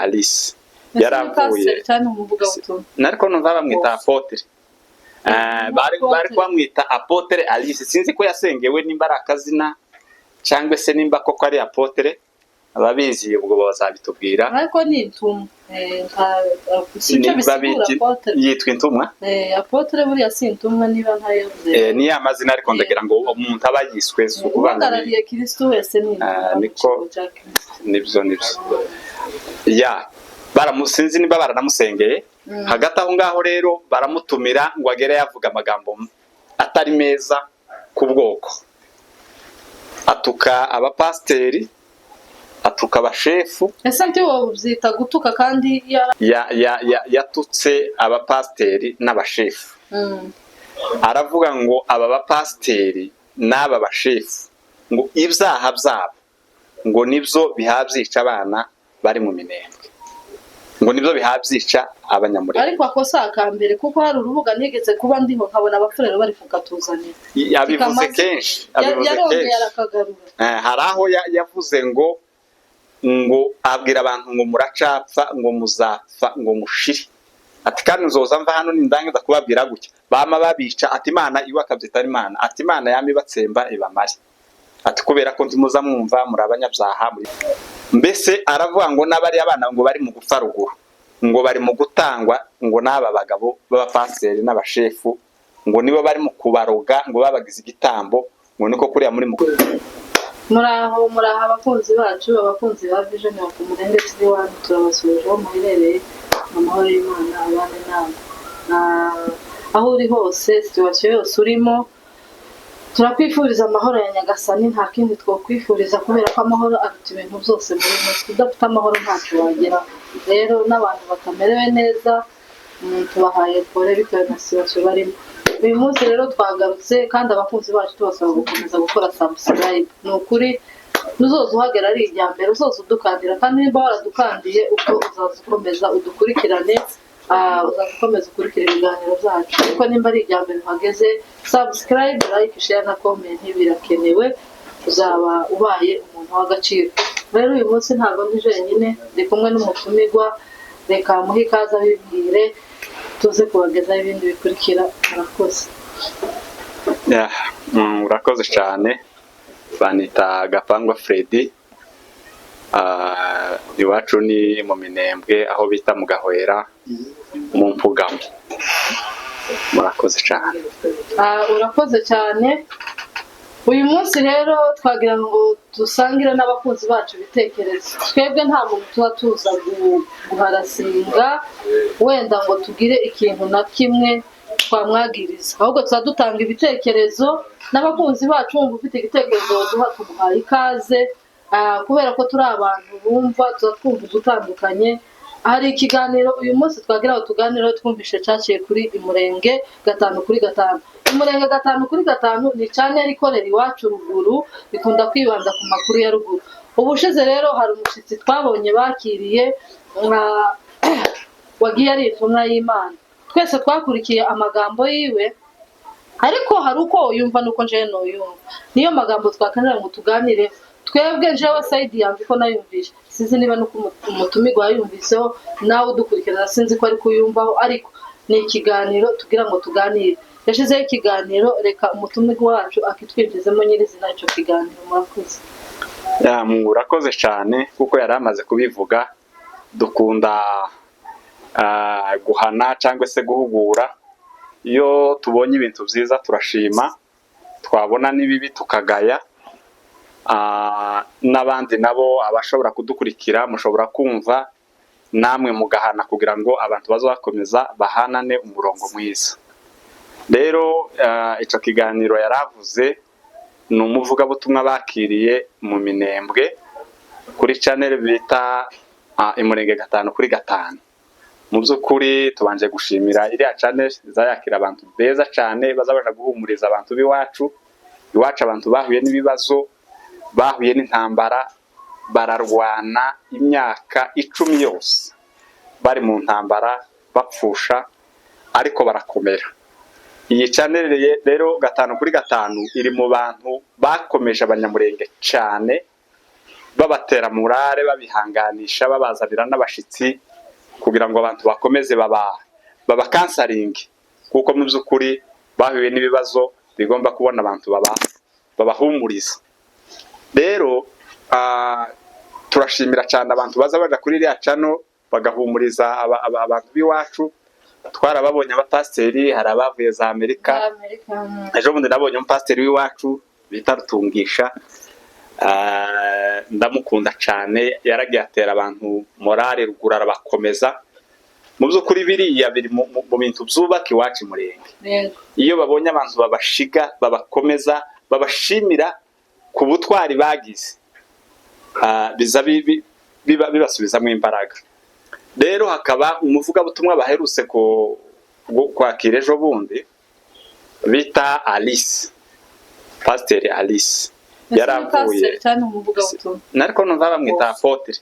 Alice yaravuye nariko numva bamwita apotre bari kwamwita apotre Alice sinzi ko yasengewe nimba ari akazina cyangwa se nimba koko ari apotre ababizi ubwo bazabitubwira ariko ni intumwa sico bisigura apotre yitwa intumwa apotre buriya si intumwa niba ntayo ni amazina ariko ndagira ngo umuntu aba yiswe ubangarariye Kristo wese ni niko nibyo ya baramusinzi niba baranamusengeye hagati aho ngaho rero baramutumira ngo agere yavuga amagambo atari meza ku bwoko atuka abapasteri atuka abashefu ese nti wo byita gutuka kandi yatutse abapasteri n'abashefu aravuga ngo aba bapasteri n'aba bashefu ngo ibyaha byabo ngo nibyo bihabyica abana bari mu minembwe ngo nibyo bihabyica abanyamurenge ariko akosa akambere kuko hari urubuga nigeze kuba ndiho nkabona abafurero bari kukatuzanira yabivuze kenshi hari aho yavuze ngo abwira abantu ngo muracapfa ngo muzapfa ngo mushire ati kandi nzoza mva hano nindangiza kubabwira gutya bama babica ati Imana iwe akabyita Imana ati Imana yami batsemba ibamari ati kubera ko ntimuza mwumva muri abanyabyaha mbese aravuga ngo n'abari abana ngo bari mu gupfa ruguru ngo bari mu gutangwa ngo n'aba bagabo b'abapasiteri n'abashefu ngo nibo bari mu kubaroga ngo babagize igitambo ngo niko kuriya muri muraho abakunzi bacu abakunzi ba Vision ya Kumurenge TV wanyu turabasuje aho muherereye mu mahoro y'Imana abane namwe aho uri hose situation yose urimo turakwifuriza amahoro ya Nyagasani nta kindi twokwifuriza kubera ko amahoro aruta ibintu byose muri mwe tudafite amahoro ntacyo wagera rero n'abantu batamerewe neza tubahaye pole bitewe na situation barimo uyu munsi rero twagarutse kandi abakunzi bacu tubasaba gukomeza gukora subscribe ni ukuri nuzoza uhagera ari ijyambere uzoza udukandira kandi niba waradukandiye uko uzaza ukomeza udukurikirane uzakomeza ukurikira ibiganiro byacu ariko nimba ari ijyambere uhageze subscribe like share na comment birakenewe uzaba ubaye umuntu w'agaciro rero uyu munsi ntabwo ndi jenyine ndi kumwe n'umutumirwa reka muhe ikaze abibwire tuze kubagezaho ibindi bikurikira murakoze urakoze cyane banita Gapangwa Freddy iwacu ni mu Minembwe aho bita mu Gahwera mu Mpugamo murakoze cyane urakoze cyane uyu munsi rero twagira ngo dusangire n'abakunzi bacu bitekerezo twebwe nta muntu tuba tuza guharasinga wenda ngo tugire ikintu na kimwe twamwagiriza ahubwo tuza dutanga ibitekerezo n'abakunzi bacu wumva ufite igitekerezo duha tumuhaye ikaze kubera ko turi abantu bumva tuza twumva udutandukanye hari ikiganiro uyu munsi twagira ngo tuganire twumvishe cyaciye kuri Imurenge 5/5 Imurenge 5/5 ni channel ikorera iwacu ruguru bikunda kwibanda ku makuru ya ruguru ubushize rero hari umushitsi twabonye bakiriye wagiye ari intumwa y'Imana twese twakurikiye amagambo yiwe ariko hari uko yumva nuko nje no yumva niyo magambo twakanira ngo tuganire twebwe njewe side yanjye ko nayumvisha sinzi niba nuko umutumirwa yumviseho nawe udukurikirana sinzi ko ari kuyumvaho ariko ni ikiganiro tugira ngo tuganire yashizeho ikiganiro reka umutumirwa wacu akitwinjizemo nyirizina icyo kiganiro murakoze murakoze cyane kuko yari amaze kubivuga dukunda guhana cyangwa se guhugura iyo tubonye ibintu byiza turashima twabona n'ibibi tukagaya n'abandi nabo abashobora kudukurikira mushobora kumva namwe mugahana kugira ngo abantu bazakomeza bahanane umurongo mwiza rero icyo kiganiro yaravuze ni umuvugabutumwa bakiriye mu Minembwe kuri channel bita Imurenge 5/5 mu by'ukuri tubanje gushimira iriya channel izayakira abantu beza cyane bazabasha guhumuriza abantu biwacu abantu bahuye n'ibibazo bahuye n'intambara bararwana imyaka 10 yose bari mu ntambara bapfusha ariko barakomera iyi channel rero 5/5 iri mu bantu bakomeje abanyamurenge cyane babatera morale, babihanganisha, babazanira n'abashitsi kugira ngo abantu bakomeze baba counseling, kuko mu by'ukuri bahuye n'ibibazo bigomba kubona abantu babahumuriza. Rero turashimira cyane abantu baza baja kuri iriya channel bagahumuriza abantu b'iwacu. Twarababonye abapasiteri, hari abavuye za Amerika. Ejo bundi nabonye umupasiteri w'iwacu bita Rutungisha, ndamukunda cyane, yaragiye atera abantu morale, ruguru arabakomeza. Mu by'ukuri biriya biri mu bintu byubaka iwacu Murenge. Iyo babonye abantu babashiga, babakomeza, babashimira ku butwari bagize, biza bibasubizamo imbaraga. Rero hakaba umuvugabutumwa baherutse kwakira ejo bundi bita Alice, Pasiteri Alice yaravuye, nariko numva bamwita apotre,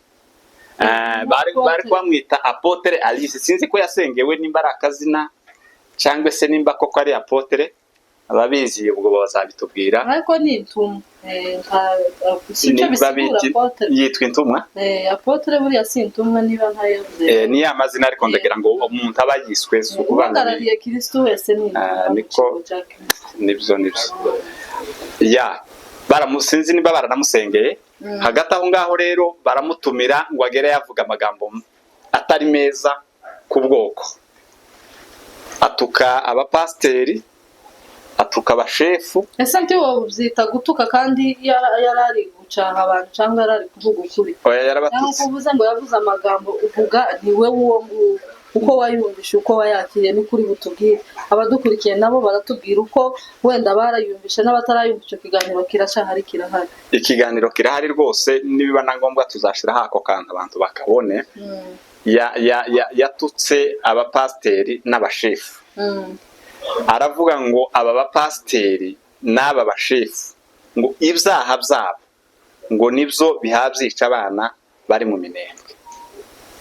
bari bamwita apotre Alice. Sinzi ko yasengewe nimba ari akazina cyangwa se nimba koko ari apotre, ababizi ubwo bazabitubwira. Ariko ni intumwa, yitwa intumwa, apotre buriya si intumwa niba ntayavuze, ni amazina ariko ndagira ngo umuntu aba yiswe uhagarariye Kristo wese ni intumwa. Niko nibyo ya baramusinzi niba baranamusengeye. Hagati aho ngaho rero baramutumira ngo agere yavuga amagambo atari meza ku bwoko, atuka abapasiteri, atuka abashefu. Ese nti wowe ubyita gutuka kandi yarari gucaha abantu cyangwa yarari kuvuga ukuri? Oya, yarabatutse. Kuvuze ngo yavuze amagambo uvuga ni we uwo uko wayumvishe, uko wayakiriye ni kuri butubwire. Abadukurikiye nabo baratubwira uko wenda barayumvishe n'abatarayumva. Icyo kiganiro kirahari. Ikiganiro kirahari rwose, nibiba na ngombwa tuzashiraho ako kantu abantu bakabone. Yatutse abapasiteri n'abashefu. Aravuga ngo aba bapasiteri n'aba bashefu ngo ibyaha byabo ngo nibyo bihabyica abana bari mu Minembwe,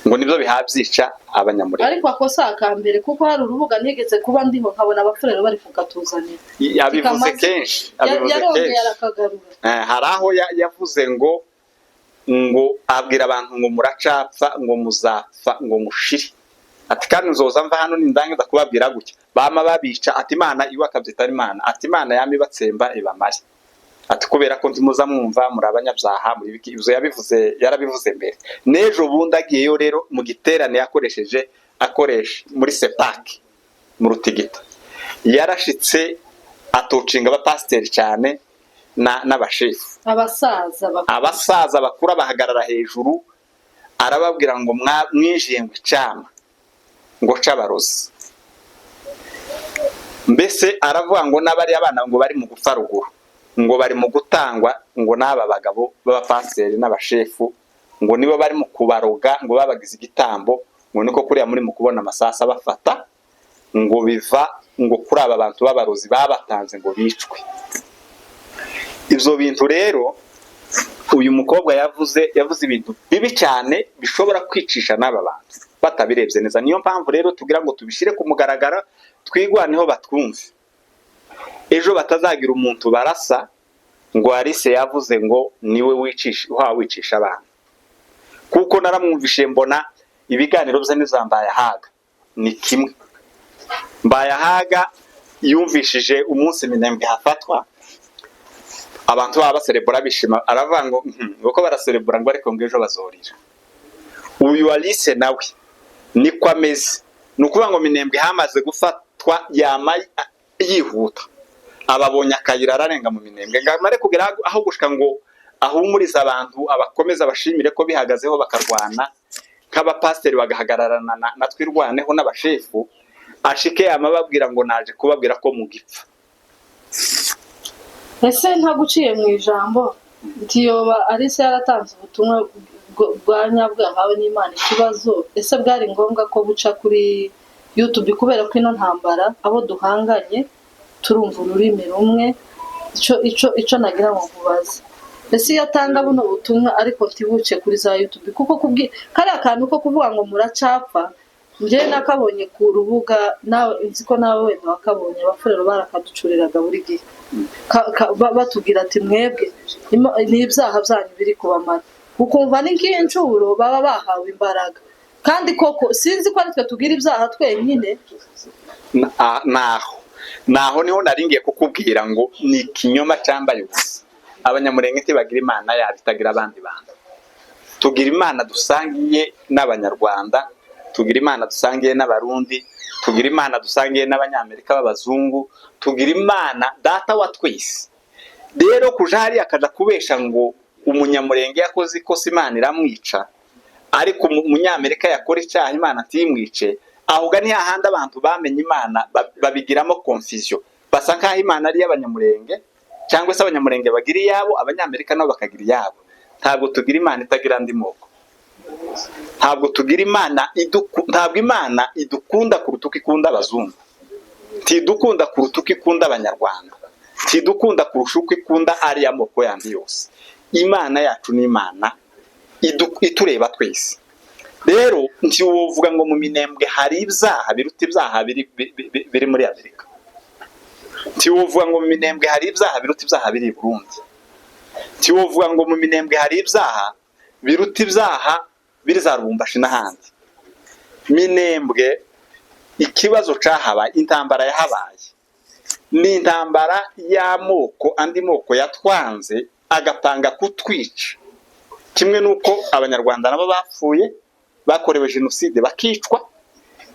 ngo nibyo bihabyica Abanyamurenge. Ariko akosa akambere kuko hari urubuga nigeze kuba ndiho nkabona abafurero bari kukatuzanira. Yabivuze kenshi, hari aho yavuze ngo abwira abantu ngo muracapfa, ngo muzapfa, ngo mushire. Ati kandi nzoza mva hano nindangiza kubabwira gutya bama babica. Ati Imana iwe akabyita Imana. Ati Imana yami batsemba ibamari. Ati kubera ko ntimuza mwumva muri abanyabyaha muri biki. Ibyo yarabivuze mbere. Nejo bundi agiyeyo rero mu giterane akoresha muri sepaki mu Rutigita, yarashitse atocinga abapasiteri cyane n'abashefu, abasaza bakura bahagarara hejuru, arababwira ngo mwijeye ngo icama ngo c'abarozi. Mbese aravuga ngo n'abari abana ngo bari mu gupfa ruguru, ngo bari mu gutangwa, ngo n'aba bagabo b'abapasiteri n'abashefu ngo nibo bari mu kubaroga, ngo babagize igitambo, ngo niko kuriya muri mu kubona amasasa bafata, ngo biva ngo kuri aba bantu b'abarozi babatanze ngo bicwe. Ibyo bintu rero uyu mukobwa yavuze ibintu bibi cyane bishobora kwicisha n'aba bantu batabirebye neza. Niyo mpamvu rero tugira ngo tubishire ku mugaragara, twigwaneho batwumve, ejo batazagira umuntu barasa ngo Alice yavuze ngo niwe wicisha abantu. Kuko naramwumvishe mbona ibiganiro bye n'izambaye haga ni kimwe. Mbayahaga yumvishije umunsi Minembwe hafatwa, abantu baba baserebura bishima, aravuga ngo uko baraserebura ngo ariko ngo ejo bazorira. Uyu Alice nawe niko ameze, nukuvuga ngo Minembwe hamaze gufatwa yama yihuta, ababonye akayira ararenga mu Minembwe ngamare kugira aho gushika ngo ahumuriza abantu, abakomeza bashimire ko bihagazeho bakarwana nk'abapasiteri bagahagararana na twirwaneho n'abashefu, ashike amababwira ngo naje kubabwira ko mugipfa. Ese ntaguciye mu ijambo ntiyoba Alice yaratanze ubutumwa bwa nyabwo yahawe n'Imana ikibazo, ese bwari ngombwa ko buca kuri YouTube kubera ko ino ntambara abo duhanganye turumva ururimi rumwe? Ico nagira ngo kubaza, ese yatanga buno butumwa ariko tibuce kuri za YouTube, kuko kari akantu ko kuvuga ngo muracapfa nje nakabonye ku rubuga, nawe nziko nawe wenda wakabonye, abafurero barakaducuriraga buri gihe batubwira ati mwebwe ni ibyaha byanyu biri kubamara. ukumva ni nk'incuro baba bahawe imbaraga, kandi koko sinzi ko ari twe tugira ibyaha twenyine. naho niho naringiye kukubwira ngo ni ikinyoma cyambaye ubusa. Abanyamurenge ntibagira imana yabo itagira abandi bantu. Tugira imana dusangiye n'abanyarwanda, tugira imana dusangiye n'abarundi, tugira imana dusangiye n'abanyamerika b'abazungu, tugira imana data wa twese. Rero kuja hariya akaja kubesha ngo umunyamurenge yakoze ikosa imana iramwica, ariko umunyamerika yakora icyaha imana ntimwice, ahubwo ni hahandi abantu bamenye imana babigiramo confusion, basa nkaho imana ari y'abanyamurenge cyangwa se abanyamurenge bagira iyabo, abanyamerika nabo bakagira iyabo. Ntabwo tugira imana itagira andi moko, ntabwo tugira imana ntabwo imana idukunda kuruta uko ikunda abazungu, tidukunda kuruta uko ikunda abanyarwanda, tidukunda kurusha uko ikunda ariya moko yandi yose. Imana yacu ni imana itureba twese. Rero ntiwovuga ngo mu Minembwe hari ibyaha biruta ibyaha biri muri Amerika, ntiwovuga ngo mu Minembwe hari ibyaha biruta ibyaha biri i Burundi, ntiwovuga ngo mu Minembwe hari ibyaha biruta ibyaha biri za Lubumbashi n'ahandi. Minembwe ikibazo cyahabaye, intambara yahabaye ni intambara y'amoko, andi moko yatwanze agapanga kutwica, kimwe nuko abanyarwanda nabo bapfuye bakorewe jenoside bakicwa.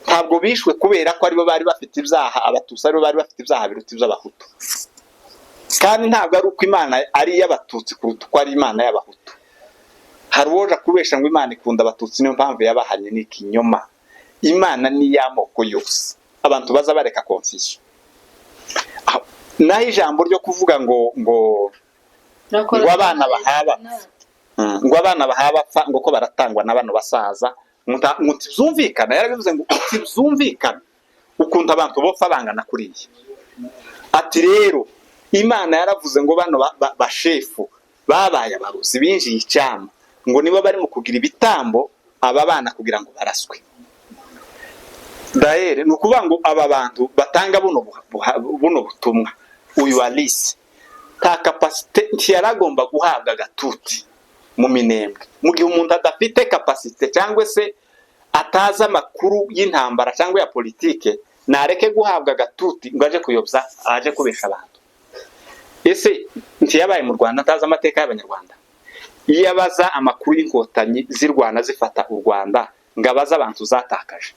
Ntabwo bishwe kubera ko aribo bari bafite ibyaha, abatutsi aribo bari bafite ibyaha biruta iby'abahutu, kandi ntabwo ari uko imana ari iy'abatutsi kuruta uko ari imana y'abahutu. Hari uwoja kubesha ngo imana ikunda abatutsi niyo mpamvu yabahanye, ni ikinyoma. Imana ni y'amoko yose, abantu baza bareka confusion. Naho ijambo ryo kuvuga ngo abana bahaba ngo abana bahaba ngo ko baratangwa na bano basaza, mutibyumvikana. Yarabivuze ngo utibyumvikana ukuntu abantu bopfa bangana kuriya. Ati rero Imana yaravuze ngo bano bashefu babaye abarozi binjiye icyama, ngo nibo bari mu kugira ibitambo aba bana kugira ngo baraswe. Daere ni ukuvuga ngo aba bantu batanga buno butumwa, uyu Alice ta capacité ntiyaragomba guhabwa gatuti mu Minembwe. Mu gihe umuntu adafite capacité cyangwa se ataza amakuru y'intambara cyangwa ya politike, nareke guhabwa gatuti ngo aje kuyobya, aje kubesha abantu. Ese ntiyabaye mu Rwanda ataza amateka y'abanyarwanda? Iyo abaza amakuru y'inkotanyi zirwana zifata u Rwanda, ngo abaza abantu zatakaje.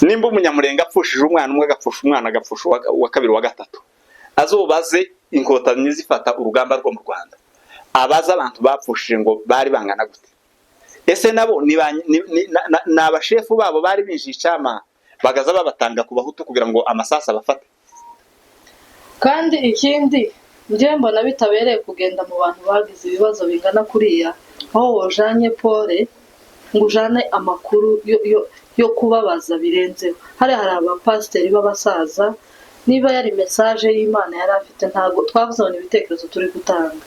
Nimba umunyamurenge apfushije umwana umwe, agapfusha umwana, agapfusha uwa kabiri, uwa gatatu, azobaze inkotanyi zifata urugamba rwo mu Rwanda, abaza abantu bapfushije ngo bari bangana gute? Ese nabo ni abashefu babo bari binjiye icyama bagaza babatanga ku bahutu kugira ngo amasasa bafate? Kandi ikindi njye mbona bitabereye kugenda mu bantu bagize ibibazo bingana kuriya, aho wajanye pole ngo ujane amakuru yo kubabaza birenzeho. Hari abapasiteri b'abasaza, niba yari message y'Imana yari afite, ntago twavuze ibitekerezo turi gutanga,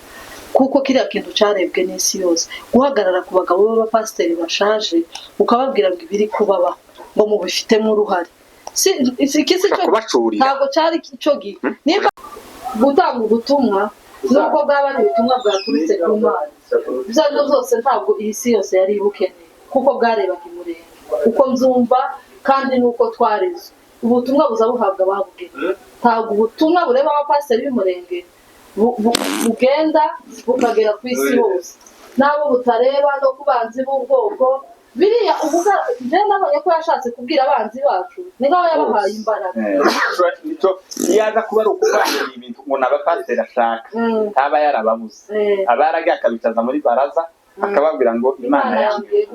kuko kiriya kintu cyarebwe n'isi yose. Guhagarara ku bagabo b'abapasiteri bashaje ukababwira ngo ibiri kubabaho ngo mubifitemo uruhare, ntabwo cyari cyo gihe. Niba gutanga ubutumwa nubwo bwaba ari ubutumwa bwaturutse ku Mana, ibyo ari byo zose ntabwo iyi si yose yari ibukeneye, kuko bwarebaga imurenge uko mzumva kandi nuko twareze. Ubutumwa buza buhabwa ababugeni, ntabwo ubutumwa bureba abapasiteri b'umurenge bugenda bukagera ku isi hose, nabo butareba no kubanzi b'ubwoko biriya. Uvuga je nabonye ko yashatse kubwira abanzi bacu, ni ngaho yabahaye imbaraga. Nico yaza kuba ari ukuganira ibintu ngo n'abapasiteri ashaka, aba yarababuze, abaraga akabicaza muri baraza akababwira ngo Imana yanjye,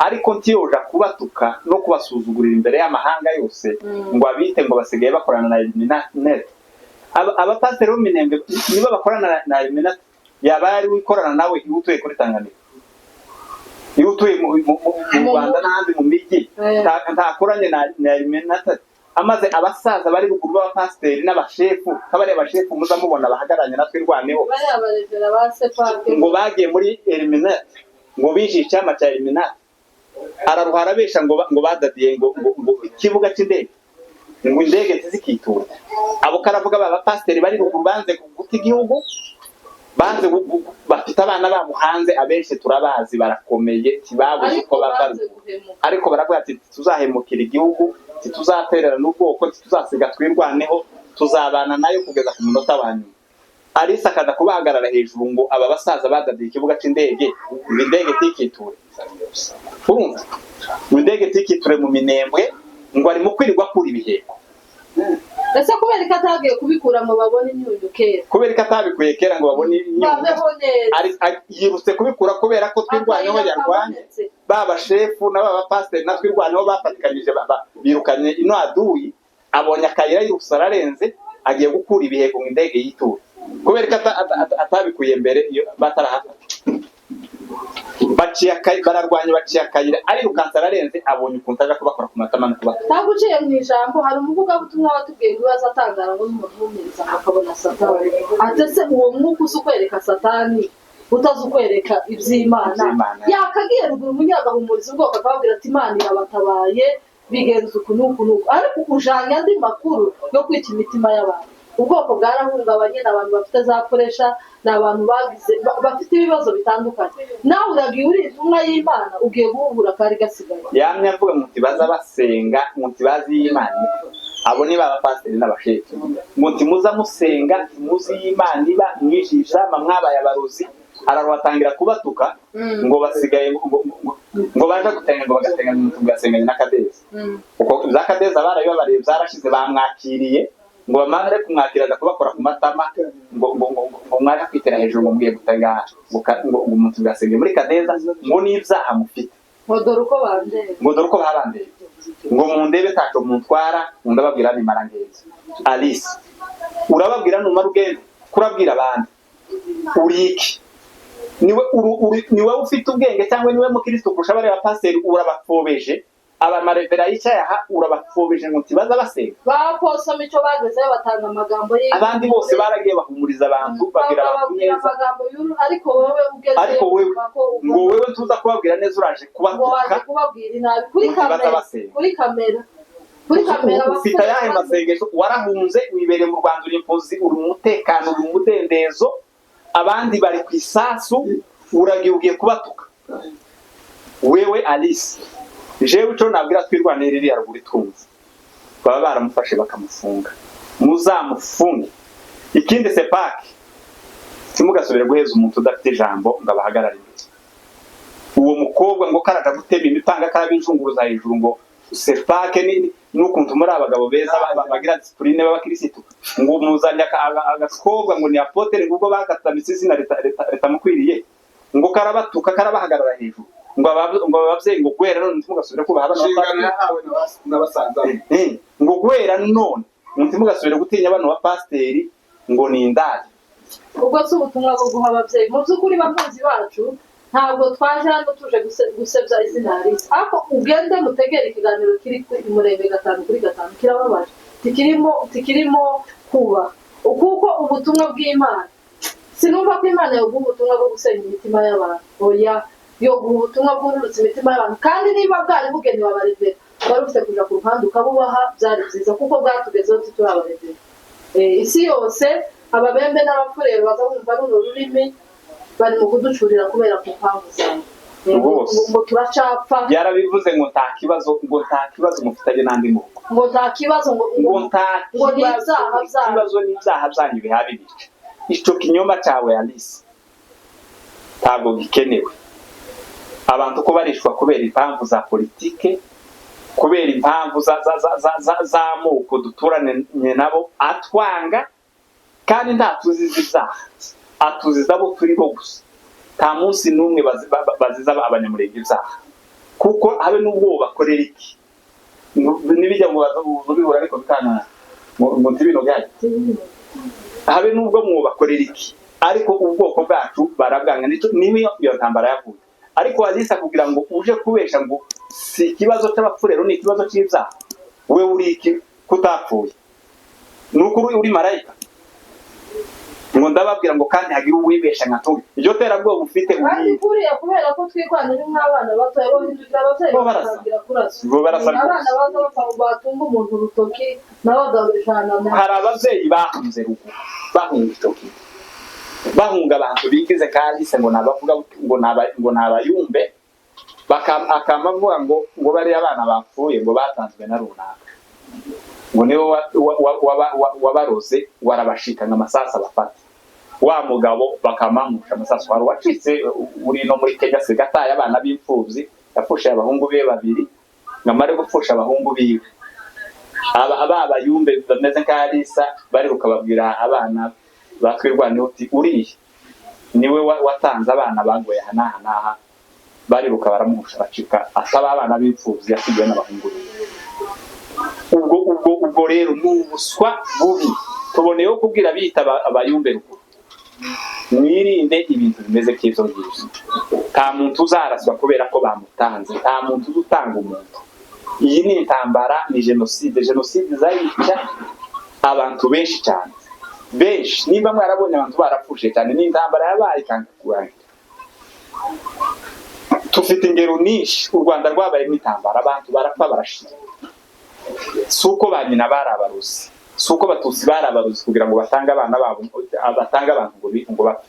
ariko ntiyoja kubatuka no kubasuzugurira imbere y'amahanga yose ngo abite ngo basigaye bakorana na Illuminati. Abapasiteri bo Minembwe niba bakorana na Illuminati, yaba yari wikorana nawe utuye kuri Tanganyika, iyo utuye mu Rwanda n'ahandi mu mijyi, ntakoranye na Illuminati. Amaze abasaza bari ruguru b'abapasiteri n'abashefu, kabari abashefu muza mubona bahagaranye natwe rwaneho, ngo bagiye muri Illuminati, ngo binjiye icyama cya Illuminati. Araruhara besha ngo badadiye ngo ikibuga cy'indege, ngo indege ntizikitura. Abo karavuga b'abapasiteri bari ruguru banze guta igihugu, banze bafite abana babo hanze, abenshi turabazi barakomeye tibabuze uko bava, ariko baravuga ati tuzahemukira igihugu, tuzaterera n'ubwoko, tuzasiga twirwaneho, tuzabana nayo kugeza ku munota wa nyuma. Alice akaza kubahagarara hejuru ngo aba basaza badadiye ikibuga cy'indege, indege tikiture, urumva indege tikiture mu Minembwe, ngo ari mu kwirirwa kuri ibiheko. Ese kubera ko atagiye kubikura ngo babone imyunyu kera, kubera ko atabikuye kera ngo babone imyunyu, yirutse kubikura kubera ko twirwanyeho yarwanye, baba shefu n'aba pasiteri na twirwanyeho bafatikanyije, birukanye ino aduyi, abonye akayira yirutse ararenze, agiye gukura ibiheko mu indege yitura, kubera ko atabikuye mbere batarahafata. Bararwanya baciye akayira, arirukansa ararenze, abonye ukuntu aja kubakora ku matama no kubata. Ntabwo uciye mu ijambo, hari umuvugabutumwa watubwiye ngo ibibazo atangara ngo n'umuvumiza akabona satani. Atese uwo mwuka uzi ukwereka satani, utazi ukwereka iby'Imana, yakagiye ruguru umunyagahumuriza ubwoko akababwira ati Imana irabatabaye, bigenza uku n'uku n'uku, ariko ujanye andi makuru yo kwita imitima y'abantu. Ubwoko bwarahungabanye, n'abantu bafite za puresha, n'abantu bafite ibibazo bitandukanye. Nawe uragiye uri intumwa y'Imana, ugiye guhura kari gasigaye. Yamye avuga muti baza basenga, muti bazi y'Imana, abo ni baba pasiteri n'abashefu, muti muza musenga, muzi y'Imana iba mwijisha, mwabaye abarozi, arabatangira kubatuka ngo basigaye ngo baje gutenga, ngo bagatenga n'umuntu bwasenganye n'akadezi. Uko za kadeza barabibabariye byarashize, bamwakiriye ngo bamare kumwakiraga kubakora ku matama, ngo mwaje kwitera hejuru, ngo mugiye gutanga ngo umuntu bwasengeye muri kadeza, ngo n'ibyaha mufite, ngo dore uko babandeye, ngo mundebe taco muntwara, ndababwira ni marangeza. Alice urababwira numara ugende kurabwira abandi uriki, niwe ufite ubwenge cyangwa niwe mukristo kurusha bari abapasiteri, urabapfobeje abamarevera yicaye aha, urabapfobeje ngo tibaza basenga. Baposoma icyo bagezeyo batanga amagambo y'Imana, abandi bose baragiye bahumuriza abantu, babwira abantu neza, ariko wowe ugeze ngo wewe tuza kubabwira neza, uraje kubatuka, kubabwira inabi kuri kamera ufite ayahe masengesho, warahunze wibereye mu Rwanda, uri impunzi, uri umutekano, uri umudendezo, abandi bari ku isasu, uragiye ugiye kubatuka. Wewe Alice, jewe ico nabwira twirwanira iri yaruguri twumva, baba baramufashe bakamufunga, muzamufunge. Ikindi sepaki, simugasubire guheza umuntu udafite ijambo ngo abahagarare imbere. Uwo mukobwa ngo karaja gutema imipanga karabinjunguruza hejuru, ngo sepake n'ukuntu muri abagabo beza bagira disipurine b'abakirisitu, ngo muzanye agakobwa ngo ni apotere, ngo bagatamitse izina leta mukwiriye, ngo karabatuka karabahagarara hejuru, ngo ababyeyi ngo gwera none ntimugasubire kubaha n'abasanza, ngo gwera none ntimugasubire gutinya bano bapasiteri ngo ni indaya. Ubwo si ubutumwa bwo guha ababyeyi. Mu by'ukuri bakunzi bacu, ntabwo twaje hano tuje gusebya izina Alice, ariko ugende mutegere ikiganiro kiri ku Murenge 5/5, kirababaje, tikirimo kuba kuko ubutumwa bw'Imana, sinumva ko Imana yoguha ubutumwa bwo gusenya imitima y'abantu, oya, yoguha ubutumwa bw'ururutse imitima y'abantu. Kandi niba bwari bugenewe abarevera, bari bufite kuja ku ruhande ukabubaha, byari byiza kuko bwatugezeho turi abarevera. Isi yose ababembe n'abapfurero baza bumva runo rurimi, bari mu kuducurira kubera ku mpamvu zawe, ngo turacapfa. Yarabivuze ngo nta kibazo mufitanye n'andi muko, ngo nta kibazo, ngo n'ibyaha byanyu bihabi bica. Ico kinyoma cyawe Alice ntabwo gikenewe. Abantu ko barishwa kubera impamvu za politike, kubera impamvu z'amoko duturane nabo, atwanga kandi nta tuziza ibyaha, atuziza abo turi bo gusa. Nta munsi n'umwe baziza abanyamurenge ibyaha, kuko habe n'ubwo bakorera iki n'ibijya ngo bazubihura, ariko bitana mu tibino byaje, habe n'ubwo bakorera iki, ariko ubwoko bwacu barabwanga. Niyo iyo ntambara yavuye, ariko Alice kugira ngo uje kubesha ngo si ikibazo cy'abapfurero, ni ikibazo cy'ibyaha. We uri iki kutapfuye? Nuko uri marayika? Ngo ndababwira ngo kandi hagira uwibesha nkatumwe, iryo terabwoba ufite kandi kuriya kubera ko twirwanira nk'abana bato, abo hindukira abavyeyi bakagira kurasa, abana bato batunga umuntu urutoki n'abagabo ijana. Hari abavyeyi bahunze rugo, bahunze urutoki, bahunga abantu bigize kahise ngo nabavuga ngo nabayumbe akamavuga ngo bari abana bapfuye ngo batanzwe na runaka ngo niwe wabaroze warabashikana amasasa bafata wa mugabo bakamamusha amasasa wari wacitse uri no muri Kenya sigataye abana b'imfubyi yapfusha abahungu be babiri ngamare gupfusha abahungu biwe abayumbe bameze nk'Alisa bari ukababwira abana batwirwane uti uriye niwe watanze abana bagoye hanaha bari baramusha bacika asaba abana b'imfubyi yasigiye n'abahungu ubwo rero n'ubuswa bubi tuboneyeho kubwira bita abayumbe ruguru mwirinde ibintu bimeze k'ibyo ngibyo nta muntu uzaraswa kubera ko bamutanze nta muntu uzutanga umuntu iyi ni intambara ni jenoside zayica abantu benshi cyane benshi niba mwarabonye abantu barapfushe cyane ni intambara yabaye kandi kurangira tufite ingero nyinshi u Rwanda rwabayemo intambara abantu barapfa barashira suko ba nyina barabaruzi suko batutsi barabaruzi kugira ngo batange abana babo batanga abantu ngo bapfe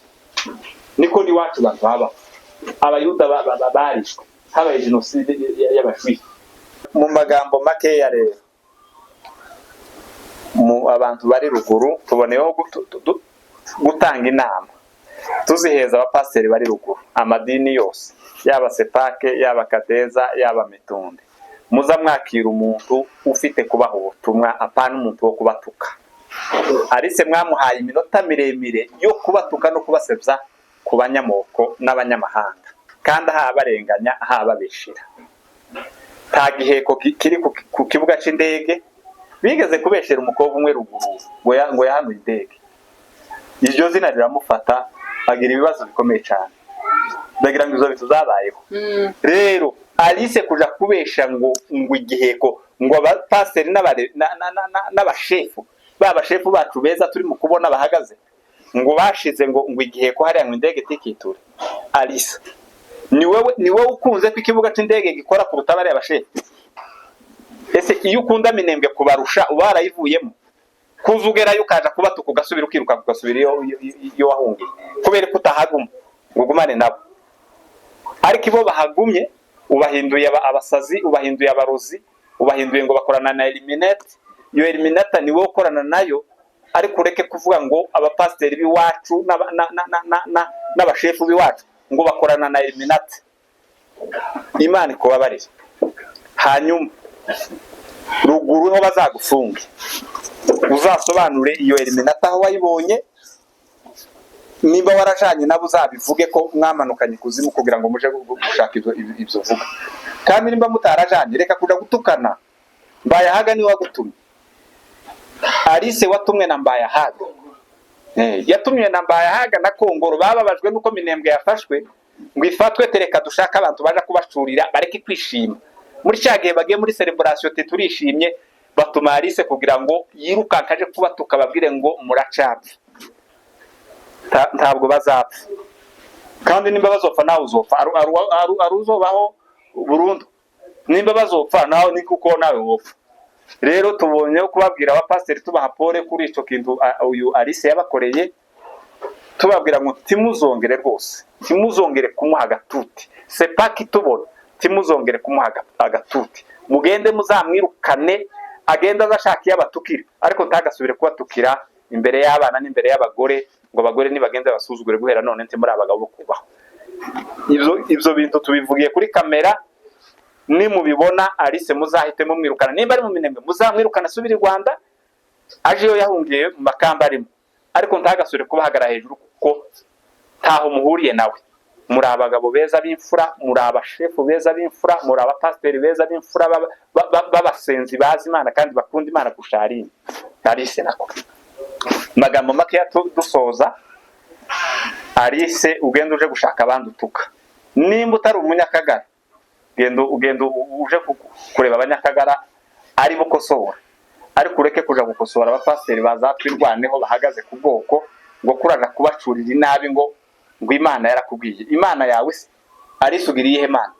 niko ni wacu abantu baba abayuda barishwe habaye jenoside y'abashwi mu magambo make ya rero mu abantu bari ruguru tuboneyeho gutanga inama tuziheza abapasiteri bari ruguru amadini yose yaba sepake yaba kadeza yaba mitunde muza mwakira umuntu ufite kubaha ubutumwa apana umuntu wo kubatuka Alice mwamuhaye iminota miremire yo kubatuka no kubasebya ku banyamoko n'abanyamahanga kandi ahabarenganya ahababeshira nta giheko kiri ku kibuga c'indege bigeze kubeshera umukobwa umwe ruguru ngo yahanuye indege iryo zina riramufata agira ibibazo bikomeye cyane ndagira ngo izo bituzabayeho rero Alice kuja kubesha ngo igiheko ngo abapasiteri n'abashefu babashefu bacu beza turi mu kubona bahagaze ngo bashize ngo igiheko hari ngo indege tikiture Alice ni wowe ukunze ko ikibuga c'indege gikora ku butabare abashefu ese iyo ukunda minembwe kubarusha ubarayivuyemo kuzugerayo ukaja kuba tukugasubira ukiruka kugasubira iyo wahungiye kubera ko utahaguma ngo gumane nabo ariko ibo bahagumye ubahinduye abasazi ubahinduye abarozi ubahinduye ngo bakorana na Eliminate iyo Eliminate ni wowe ukorana nayo ariko ureke kuvuga ngo abapasiteri biwacu n'abashefu biwacu ngo bakorana na Eliminate Imana ikobabarire hanyuma ruguru ho bazagufunge uzasobanure iyo Eliminate aho wayibonye niba warajanye nabo uzabivuge ko mwamanukanye kuzimu kugira ngo muje gushaka ibyo vuga kandi nimba mutarajanye reka kuja gutukana Mbayahaga ni wagutumye Alice watumwe na Mbayahaga yatumye na Mbayahaga na Kongoro bababajwe nuko minembwe yafashwe ngo ifatwe tereka dushaka abantu baje kubacurira bareke kwishima muri cyagihe bagiye muri celebration turishimye batuma Alice kugira ngo yirukankaje kuba tukababwire ngo muracapfa ntabwo bazapfa kandi nimba bazopfa nawe uzopfa aruzobaho burundu nimba bazopfa nawe ni kuko nawe wopfa rero tubonye kubabwira abapasiteri tubaha pole kuri ico kintu uyu Alice yabakoreye tubabwira ngo timuzongere rwose timuzongere kumuha agatuti sepaki tubona timuzongere kumuha agatuti mugende muzamwirukane agenda azashakiye abatukira ariko ntagasubire kubatukira imbere y'abana n'imbere y'abagore ngo abagore nibagende basuzugure guhera none nte muri abagabo kubaho ibyo bintu tubivugiye kuri kamera ni mubibona Alice muzahite mumwirukana nimba ari mu minembwe muzamwirukana subira i Rwanda aje yo yahungiye mu makamba arimo ariko ntagasubire kubahagara hejuru kuko ntaho muhuriye nawe muri abagabo beza b'imfura muri abashefu beza b'imfura muri abapasiteri beza b'imfura babasenzi bazi Imana kandi bakunda Imana kusharina Alice nako magambo make dusoza Alice ugenda uje gushaka abandi utuka nimba utari umunyakagara ugenda uje kureba abanyakagara ari bukosora ariko ureke kuja gukosora abapasiteri bazatwirwaneho bahagaze ku bwoko ngo kuraga kubacurira inabi ngo Imana yarakubwiye Imana yawe se Alice ugiriye Imana